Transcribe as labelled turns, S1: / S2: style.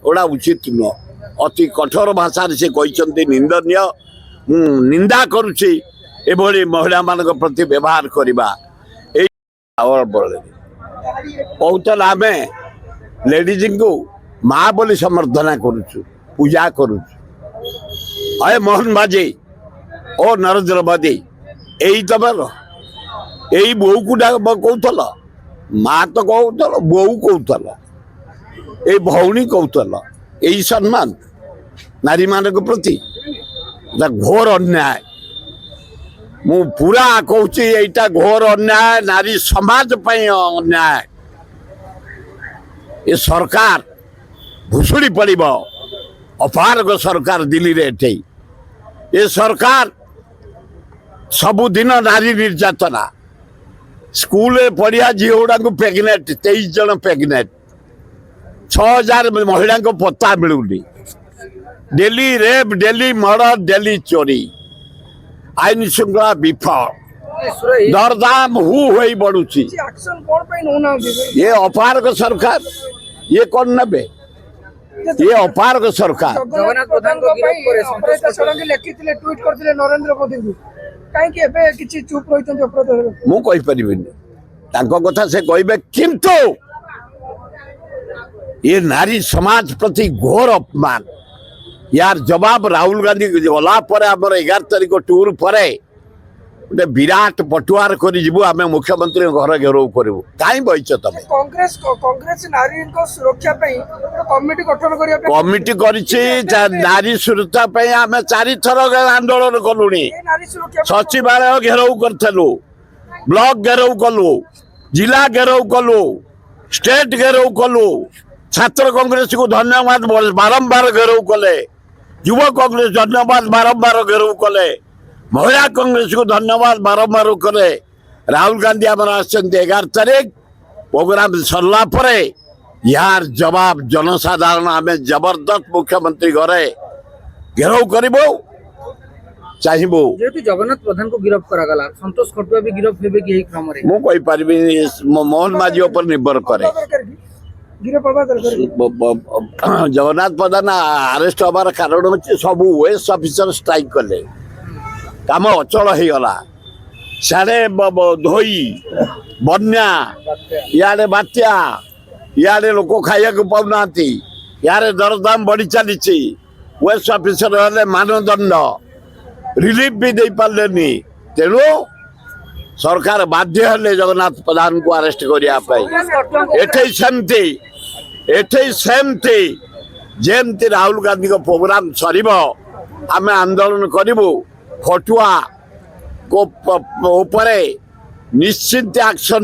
S1: Voda उचित नुह अति कठोर भाषा से कहते निंदनीय निंदा करुच्ची एभली महिला मान प्रति व्यवहार करवा कहतल आम लेडीज को माँ बोली समर्थना करुचु पूजा करुचु अरे मोहन माझी ओ नरेंद्र मोदी यही तम यही बोऊ को कहल माँ तो कहल बोऊ कहल ये भौणी कहल यही सम्मान नारी मान प्रति घोर अन्याय मु पूरा कहूँ यहीटा घोर अन्याय नारी समाज अन्याय ये सरकार भुसुड़ी पड़ अपारग सरकार दिल्ली रे ये सरकार सबुदिन नारी निर्यातना स्कूल पढ़िया झील गुड़ा प्रेगनेट 23 जन प्रेगनेट 6000 महिला को पत्ता मिलूनी daily rape daily murder daily चोरी आईन श्रृंखला विफल दरदाम हु बढ़ुची ये अपारग सरकार ये कौन नबे ये अपारग सरकार
S2: जगन्नाथ प्रधान को लिखिले ट्वीट करथिले नरेंद्र मोदी को काहे कि एबे किछि चुप रहितन अपराध
S1: मु कहि परिबिनी तांको कथा से कहबे किंतु ये नारी समाज प्रति घोर अपमान यार जवाब राहुल गांधी गला पर 11 तारीख टूर पर गोटे विराट पटुआर कर मुख्यमंत्री घर घेराव करूँ कहीं बच तुम
S2: कांग्रेस नारी सुरक्षा कमिटी गठन
S1: कमिटी नारी सुरक्षा आम 4 थर आंदोलन कलु सचिवालय घेराव करूँ ब्लॉक घेराव कलु जिला घेराव कलु स्टेट घेराव कलु छात्र कांग्रेस को धन्यवाद बारंबार घेराव कले युवा कांग्रेस धन्यवाद बारंबार घेराव कले महिला कांग्रेस को धन्यवाद बारंबार कले राहुल गांधी आम 11 तारीख प्रोग्राम सरला यार जवाब जनसाधारण आम जबरदस्त मुख्यमंत्री घरे घेराव करूँ चाहबू
S2: जगन्नाथ प्रधान को गिरफ्त करागला संतोष खटुआ भी गिरफ्त हेबे कि एही क्रम रे
S1: मु कहि परबी मोहन माझी ऊपर निर्भर करे जगन्नाथ प्रधान अरेस्ट हबार कारण होची सब ओएस ऑफिसर स्ट्राइक कले काम अचल हो गला साड़े धोई बन्या इे बात्या इे लोक खाया पाऊना इे दरदाम बढ़ी चली ओएस ऑफिसर हेले मानदंड रिलीफ भी दे पारे तेणु सरकार बाध्य हेले जगन्नाथ प्रधान को अरेस्ट करने सेमती जेमती राहुल गांधी को प्रोग्राम सरीब आम आंदोलन करूँ फटुआ को ऊपर निश्चित एक्शन